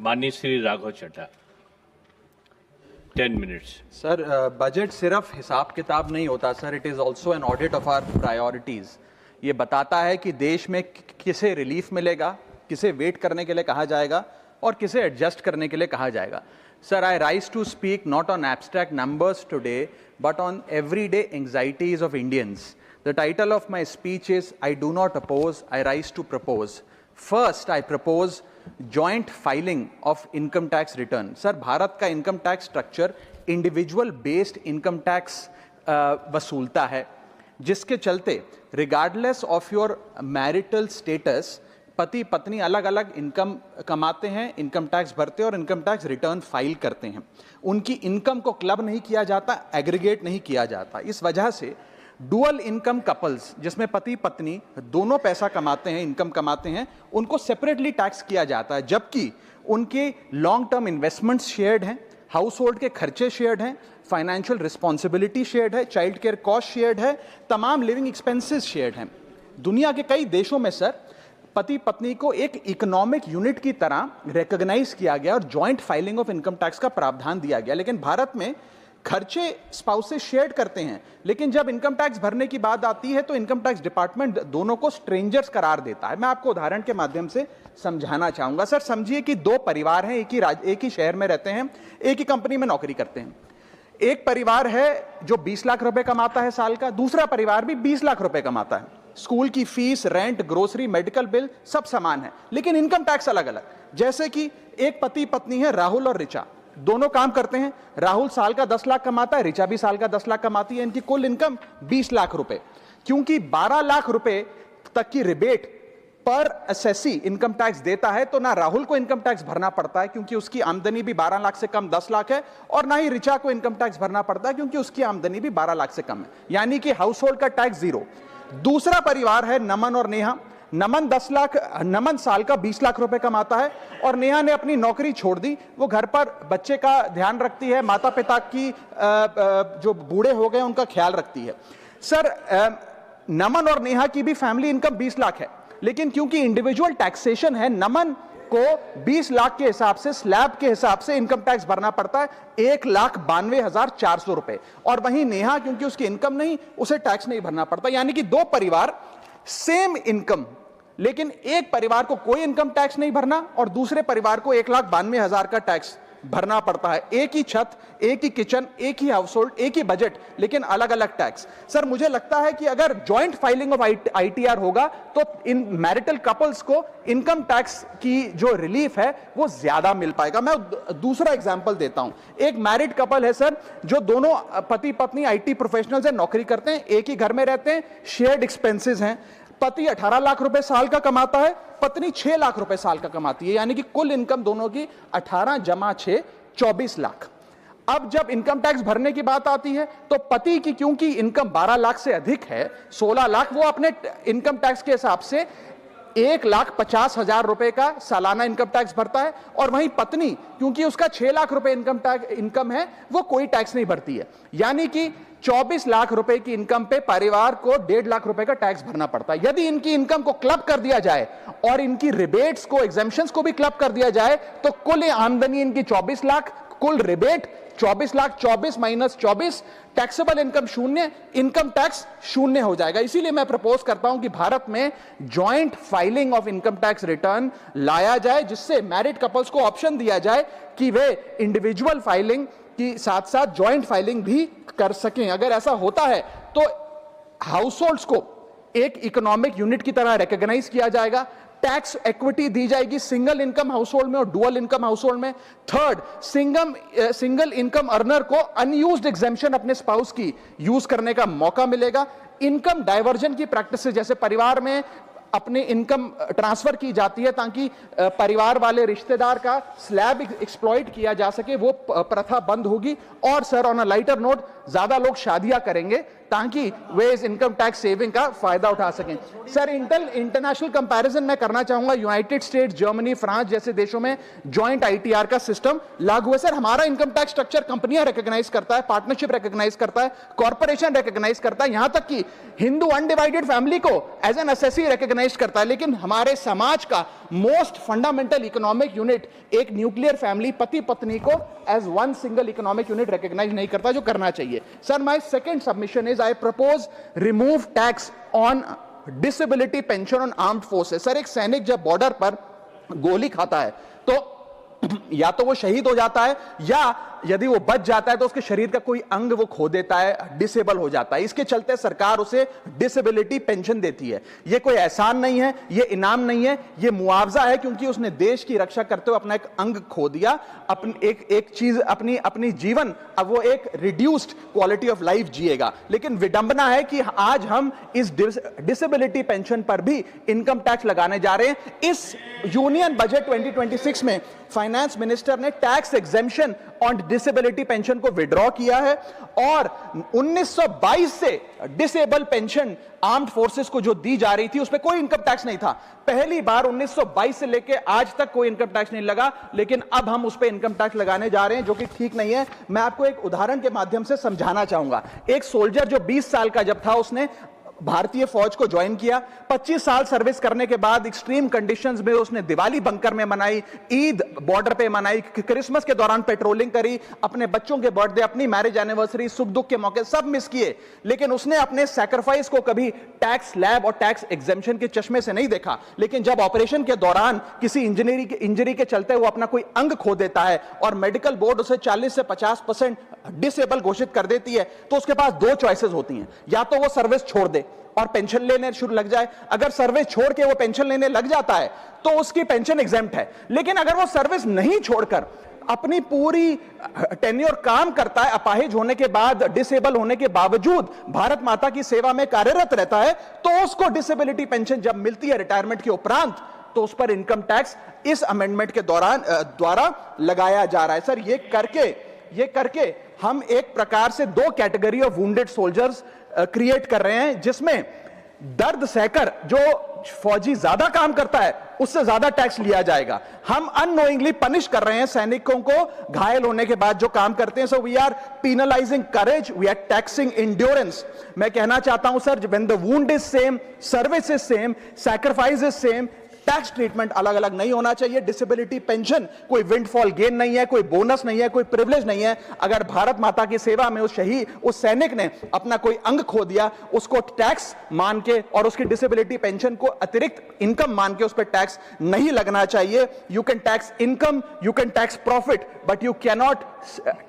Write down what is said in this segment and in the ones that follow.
माननीय Shri Raghav Chadha, 10 minutes. Sir, budget सिर्फ हिसाब किताब नहीं होता sir, it is also an audit of our priorities. ये बताता है कि देश में किसे रिलीफ मिलेगा, किसे वेट करने के लिए कहा जाएगा और किसे एडजस्ट करने के लिए कहा जाएगा। Sir, I rise to speak not on abstract numbers today but on everyday anxieties of Indians. The title of my speech is I do not oppose, I rise to propose. First, I propose joint filing of income tax return. Sir, Bharat का income tax structure individual based income tax वसूलता है, जिसके चलते regardless of your marital status, पति पत्नी अलग अलग income कमाते हैं, इनकम टैक्स भरते हैं और इनकम टैक्स रिटर्न फाइल करते हैं। उनकी इनकम को क्लब नहीं किया जाता, एग्रीगेट नहीं किया जाता। इस वजह से डुअल इनकम कपल्स, जिसमें पति पत्नी दोनों पैसा कमाते हैं, इनकम कमाते हैं, उनको सेपरेटली टैक्स किया जाता है, जबकि उनके लॉन्ग टर्म इन्वेस्टमेंट्स शेयर्ड हैं, हाउस होल्ड के खर्चे शेयर्ड हैं, फाइनेंशियल रिस्पॉन्सिबिलिटी शेयर्ड है, चाइल्ड केयर कॉस्ट शेयर्ड है, तमाम लिविंग एक्सपेंसेस शेयर्ड हैं। दुनिया के कई देशों में सर पति पत्नी को एक इकोनॉमिक यूनिट की तरह रिकॉग्नाइज किया गया और joint filing of income tax का प्रावधान दिया गया। लेकिन भारत में खर्चे स्पाउसेस शेयर करते हैं, लेकिन जब इनकम टैक्स भरने की बात आती है तो इनकम टैक्स डिपार्टमेंट दोनों को स्ट्रेंजर्स करार देता है। मैं आपको उदाहरण के माध्यम से समझाना चाहूंगा। सर, समझिए कि दो परिवार हैं, एक ही शहर में रहते हैं, एक ही कंपनी में नौकरी करते हैं। एक परिवार है जो 20 लाख रुपए कमाता है साल का, दूसरा परिवार भी 20 लाख रुपए कमाता है। स्कूल की fees, rent, grocery, medical bill सब समान है, लेकिन इनकम टैक्स अलग अलग। जैसे कि एक पति पत्नी है, राहुल और ऋचा, दोनों काम करते हैं। राहुल साल का 10 लाख कमाता है, ऋचा भी साल का 10 लाख कमाती है। इनकी कुल इनकम 20 लाख रुपए। क्योंकि 12 लाख रुपए तक की रिबेट पर असेसी इनकम टैक्स देता है, तो ना राहुल को इनकम टैक्स भरना पड़ता है क्योंकि उसकी आमदनी भी 12 लाख से कम 10 लाख है, और ना ही ऋचा को इनकम टैक्स भरना पड़ता है क्योंकि उसकी आमदनी भी 12 लाख से कम है, यानी कि हाउस होल्ड का टैक्स जीरो। दूसरा परिवार है नमन और नेहा। नमन साल का 20 लाख रुपए कमाता है और नेहा ने अपनी नौकरी छोड़ दी। वो घर पर बच्चे का ध्यान रखती है, माता पिता की जो बूढ़े हो गए उनका ख्याल रखती है। सर, नमन और नेहा की भी फैमिली इनकम 20 लाख है, लेकिन क्योंकि इंडिविजुअल टैक्सेशन है, नमन को 20 लाख के हिसाब से, स्लैब के हिसाब से इनकम टैक्स भरना पड़ता है 1,92,400 रुपए, और वहीं नेहा क्योंकि उसकी इनकम नहीं, उसे टैक्स नहीं भरना पड़ता। यानी कि दो परिवार, सेम इनकम, लेकिन एक परिवार को कोई इनकम टैक्स नहीं भरना और दूसरे परिवार को 1,92,000 का टैक्स भरना पड़ता है। एक ही छत, एक ही किचन, एक ही हाउस होल्ड, एक ही बजट, लेकिन अलग अलग टैक्स। सर, मुझे लगता है कि अगर जॉइंट फाइलिंग ऑफ आईटीआर होगा तो इन मैरिटल कपल्स को इनकम टैक्स की जो रिलीफ है वो ज्यादा मिल पाएगा। मैं दूसरा एग्जांपल देता हूं। एक मैरिड कपल है सर, जो दोनों पति पत्नी आईटी प्रोफेशनल्स हैं, नौकरी करते हैं, एक ही घर में रहते हैं, शेयर्ड एक्सपेंसेस हैं। पति 18 लाख रुपए साल का कमाता है, पत्नी 6 लाख रुपए साल का कमाती है, यानी कि कुल इनकम दोनों की 18 जमा 6 24 लाख। अब जब इनकम टैक्स भरने की बात आती है तो पति की क्योंकि इनकम 12 लाख से अधिक है, 16 लाख, वो अपने इनकम टैक्स के हिसाब से 1,50,000 रुपए का सालाना इनकम टैक्स भरता है, और वहीं पत्नी क्योंकि उसका 6 लाख रुपए इनकम है, वो कोई टैक्स नहीं भरती है। यानी कि 24 लाख रुपए की इनकम पे परिवार को 1.5 लाख रुपए का टैक्स भरना पड़ता है। यदि इनकी इनकम को क्लब कर दिया जाए और इनकी रिबेट्स को, एग्जेम्पशंस को भी क्लब कर दिया जाए तो कुल आमदनी इनकी 24 लाख, कुल rebate 24 lakh, 24 minus 24, taxable income शून्य, इनकम टैक्स शून्य हो जाएगा। इसीलिए मैं प्रपोज करता हूं कि भारत में joint filing of income tax return लाया जाए, जिससे मैरिड कपल्स को ऑप्शन दिया जाए कि वे इंडिविजुअल फाइलिंग की साथ साथ जॉइंट फाइलिंग भी कर सकें। अगर ऐसा होता है तो हाउस होल्ड्स को एक इकोनॉमिक यूनिट की तरह रिकॉग्नाइज किया जाएगा, टैक्स इक्विटी दी जाएगी सिंगल इनकम हाउसहोल्ड में और डुअल इनकम हाउसहोल्ड में। थर्ड, सिंगल इनकम अर्नर को अनयूज्ड एग्जेम्पशन अपने स्पाउस की यूज करने का मौका मिलेगा। इनकम डाइवर्जन की प्रैक्टिस, जैसे परिवार में अपने इनकम ट्रांसफर की जाती है ताकि परिवार वाले रिश्तेदार का स्लैब एक्सप्लॉइट किया जा सके, वो प्रथा बंद होगी। और sir, on a lighter note, ज्यादा लोग शादियां करेंगे ताकि वे इस इनकम टैक्स सेविंग का फायदा उठा सकें। सर, इंटरनेशनल कंपैरिजन मैं करना चाहूंगा। यूनाइटेड स्टेट्स, जर्मनी, फ्रांस जैसे देशों में जॉइंट आईटीआर का सिस्टम लागू है। सर, हमारा इनकम टैक्स स्ट्रक्चर कंपनियां रिकॉग्नाइज करता है, पार्टनरशिप रिकॉग्नाइज करता है, कॉर्पोरेशन रिकॉग्नाइज करता है, यहां तक कि हिंदू अनडिवाइडेड फैमिली को एज एन एसएससी रिकॉग्नाइज करता है। लेकिन हमारे समाज का मोस्ट फंडामेंटल इकोनॉमिक यूनिट, एक न्यूक्लियर फैमिली, पति पत्नी को as one single economic unit recognise नहीं करता, जो करना चाहिए। Sir, my second submission is I propose remove tax on disability pension on armed forces. Sir, एक सैनिक जब बॉर्डर पर गोली खाता है तो या तो वो शहीद हो जाता है, या यदि वो बच जाता है तो उसके शरीर का कोई अंग वो खो देता है, डिसेबल हो जाता है। इसके चलते सरकार उसे डिसेबिलिटी पेंशन देती है। ये कोई एहसान नहीं है, ये इनाम नहीं है, ये मुआवजा है, क्योंकि उसने देश की रक्षा करते हुए अपना एक अंग खो दिया, अपनी एक चीज, अपनी जीवन, अब वो एक रिड्यूस्ड क्वालिटी ऑफ लाइफ जिएगा। लेकिन विडंबना है कि आज हम इस डिसेबिलिटी पेंशन पर भी इनकम टैक्स लगाने जा रहे हैं। इस यूनियन बजट 2026 में फाइनेंस मिनिस्टर ने tax exemption on disability pension को विड्रॉ किया है, और 1922 से डिसेबल पेंशन आर्म्ड फोर्सेस को जो दी जा रही थी उसमें कोई इनकम टैक्स नहीं था। पहली बार 1922 से लेकर आज तक कोई इनकम टैक्स नहीं लगा, लेकिन अब हम उस पर इनकम टैक्स लगाने जा रहे हैं, जो कि ठीक नहीं है। मैं आपको एक उदाहरण के माध्यम से समझाना चाहूंगा। एक सोल्जर जो 20 साल का जब था, उसने भारतीय फौज को ज्वाइन किया। 25 साल सर्विस करने के बाद एक्सट्रीम कंडीशंस में उसने दिवाली बंकर में मनाई, ईद बॉर्डर पे मनाई, क्रिसमस के दौरान पेट्रोलिंग करी, अपने बच्चों के बर्थडे, अपनी मैरिज एनिवर्सरी, सुख दुख के मौके सब मिस किए। लेकिन उसने अपने सैक्रिफाइस को कभी टैक्स स्लैब और टैक्स एग्जेम्पशन के चश्मे से नहीं देखा। लेकिन जब ऑपरेशन के दौरान किसी इंजरी के चलते वो अपना कोई अंग खो देता है और मेडिकल बोर्ड उसे 40 से 50% डिसेबल घोषित कर देती है, तो उसके पास दो चॉइसेस होती हैं। या तो वो सर्विस छोड़ दे और पेंशन लेने शुरू लग जाए। अगर सर्विस छोड़ के वो पेंशन लेने लग जाता है तो उसकी पेंशन एग्जेम्प्ट है। लेकिन अगर वो सर्विस नहीं छोड़कर अपनी पूरी टेन्योर काम करता है, अपाहिज होने के बाद, डिसेबल होने के बावजूद भारत माता की सेवा में कार्यरत रहता है, तो उसको डिसेबिलिटी पेंशन जब मिलती है रिटायरमेंट के उपरांत, तो उस पर इनकम टैक्स इस अमेंडमेंट के द्वारा लगाया जा रहा है। सर, ये करके हम एक प्रकार से दो category of wounded soldiers create कर रहे हैं, जिसमें दर्द सहकर जो फौजी ज्यादा काम करता है उससे ज्यादा टैक्स लिया जाएगा। हम अननोइंगली पनिश कर रहे हैं सैनिकों को घायल होने के बाद जो काम करते हैं। So we are penalising courage, we are taxing endurance. मैं कहना चाहता हूं sir, when the wound is same, service is same, sacrifice is same, tax treatment अलग अलग नहीं होना चाहिए। डिसेबिलिटी पेंशन कोई विंडफॉल गेन नहीं है, कोई बोनस नहीं है, कोई प्रिविलेज नहीं है। अगर भारत माता की सेवा में उस सैनिक ने अपना कोई अंग खो दिया, उसको टैक्स मान के और उसकी डिसेबिलिटी पेंशन को अतिरिक्त इनकम मान के उस पर टैक्स नहीं लगना चाहिए। You can tax income, you can tax profit, but you can not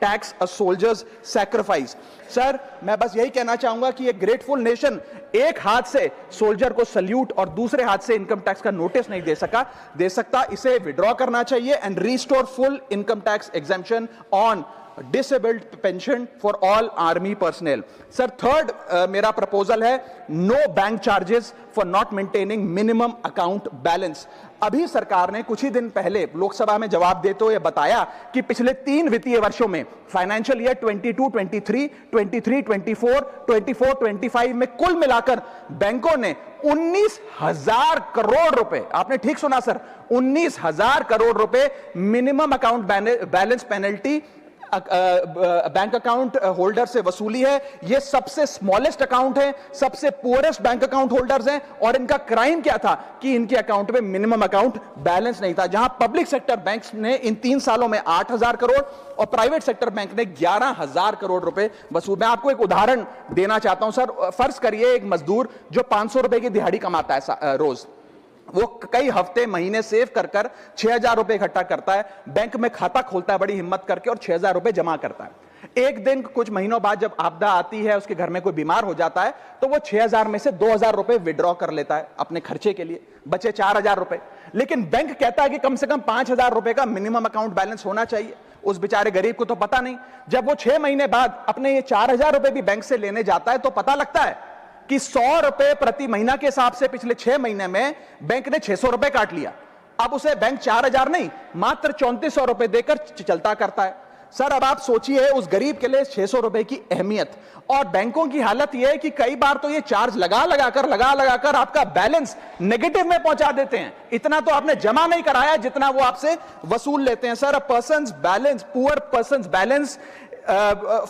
tax a soldiers sacrifice. Sir, मैं बस यही कहना चाहूंगा कि एक ग्रेटफुल नेशन एक हाथ से सोल्जर को सल्यूट और दूसरे हाथ से इनकम टैक्स का नोटिस नहीं दे सकता। इसे विड्रॉ करना चाहिए and restore full income tax exemption on disabled pension for all army personnel. Sir, third मेरा प्रपोजल है no bank charges for not maintaining minimum account balance. अभी सरकार ने कुछ ही दिन पहले लोकसभा में जवाब देते हुए बताया कि पिछले 3 वित्तीय वर्षों में, फाइनेंशियल ईयर 22-23, 23-24, 24-25 में कुल मिलाकर बैंकों ने 19,000 करोड़ रुपए, आपने ठीक सुना सर, 19,000 करोड़ रुपए minimum account balance penalty bank account holder से वसूली है। ये सबसे स्मॉलेस्ट अकाउंट है, सबसे पुअरेस्ट बैंक अकाउंट होल्डर्स हैं, और इनका क्राइम क्या था कि इनके अकाउंट में मिनिमम अकाउंट बैलेंस नहीं था। जहां पब्लिक सेक्टर बैंक्स ने इन 3 सालों में 8,000 करोड़ और प्राइवेट सेक्टर बैंक ने 11,000 करोड़ रुपए वसूल। मैं आपको एक उदाहरण देना चाहता हूं सर। फर्ज करिए एक मजदूर जो 500 रुपए की दिहाड़ी कमाता है रोज, वो कई हफ्ते महीने सेव कर 6,000 रुपए इकट्ठा करता है, बैंक में खाता खोलता है बड़ी हिम्मत करके और 6,000 रुपए जमा करता है। एक दिन कुछ महीनों बाद जब आपदा आती है, उसके घर में कोई बीमार हो जाता है, तो वो 6,000 में से 2,000 रुपए विड्रॉ कर लेता है अपने खर्चे के लिए, बचे 4,000 रुपए। लेकिन बैंक कहता है कि कम से कम 5,000 रुपए का मिनिमम अकाउंट बैलेंस होना चाहिए। उस बेचारे गरीब को तो पता नहीं। जब वो 6 महीने बाद अपने ये 4,000 रुपए भी बैंक से लेने जाता है, तो पता लगता है कि 100 रुपए प्रति महीना के हिसाब से पिछले 6 महीने में बैंक ने 600 रुपए काट लिया। अब उसे बैंक 4,000 नहीं, मात्र 3,400 रुपए देकर चलता करता है। सर अब आप सोचिए उस गरीब के लिए 600 रुपए की अहमियत, और बैंकों की हालत यह है कि कई बार तो ये चार्ज लगा लगा कर आपका बैलेंस नेगेटिव में पहुंचा देते हैं। इतना तो आपने जमा नहीं कराया जितना वो आपसे वसूल लेते हैं। Sir, poor persons balance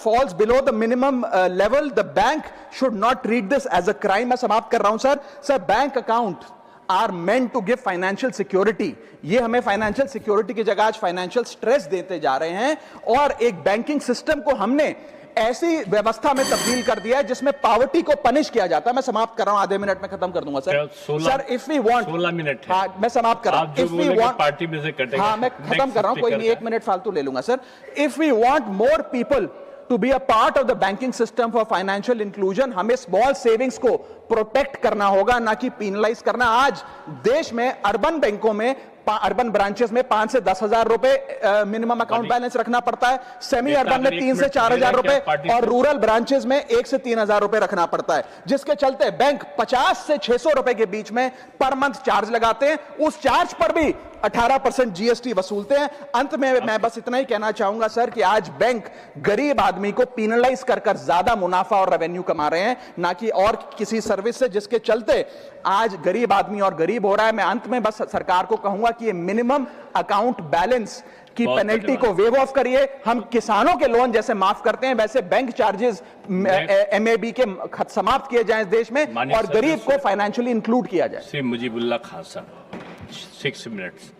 falls below the minimum level, the bank should not treat this as a crime। मैं समाप्त कर रहा हूं sir. Sir, bank account are meant to give financial security, ये हमें फाइनेंशियल सिक्योरिटी की जगह आज फाइनेंशियल स्ट्रेस देते जा रहे हैं, और एक बैंकिंग सिस्टम को हमने ऐसी व्यवस्था में तब्दील कर दिया है जिसमें पॉवर्टी को पनिश किया जाता है। मैं समाप्त कर रहा हूं, आधे मिनट में खत्म कर दूंगा sir. Sir, if we want 16 minute, हाँ मैं समाप्त कर रहा हूं। इफ वी वांट पार्टी में से कटेगा, हाँ मैं खत्म कर रहा हूं, कोई नहीं, 1 मिनट फालतू ले लूंगा sir. If we want more people to be a part of the banking system for financial inclusion, हमें स्मॉल सेविंग्स को प्रोटेक्ट करना होगा, ना कि पेनलाइज करना। आज देश में अर्बन बैंकों में, अर्बन ब्रांचेस में 5 से 10 हजार रुपए मिनिमम अकाउंट बैलेंस रखना पड़ता है, सेमी अर्बन में 3 से 4 हजार रुपए, और रूरल ब्रांचेस में 1 से 3 हजार रुपए रखना पड़ता है, जिसके चलते बैंक 50 से 600 रुपए के बीच में पर मंथ चार्ज लगाते हैं। उस चार्ज पर भी 18% जीएसटी वसूलते हैं। अंत में मैं बस इतना ही कहना चाहूंगा सर कि आज बैंक गरीब आदमी को पेनलाइज कर ज्यादा मुनाफा और रेवेन्यू कमा रहे हैं, ना कि और किसी सर्विस से, जिसके चलते आज गरीब आदमी और गरीब हो रहा है। मैं अंत में बस सरकार को कहूंगा कि ये मिनिमम अकाउंट बैलेंस की पेनल्टी को वेव ऑफ करिए। हम किसानों के लोन जैसे माफ करते हैं, वैसे बैंक चार्जेस एमएबी के समाप्त किए जाएं इस देश में, और गरीब को फाइनेंशियली इंक्लूड किया जाए। मुजीबुल्लाह खान साहब 6 मिनट्स।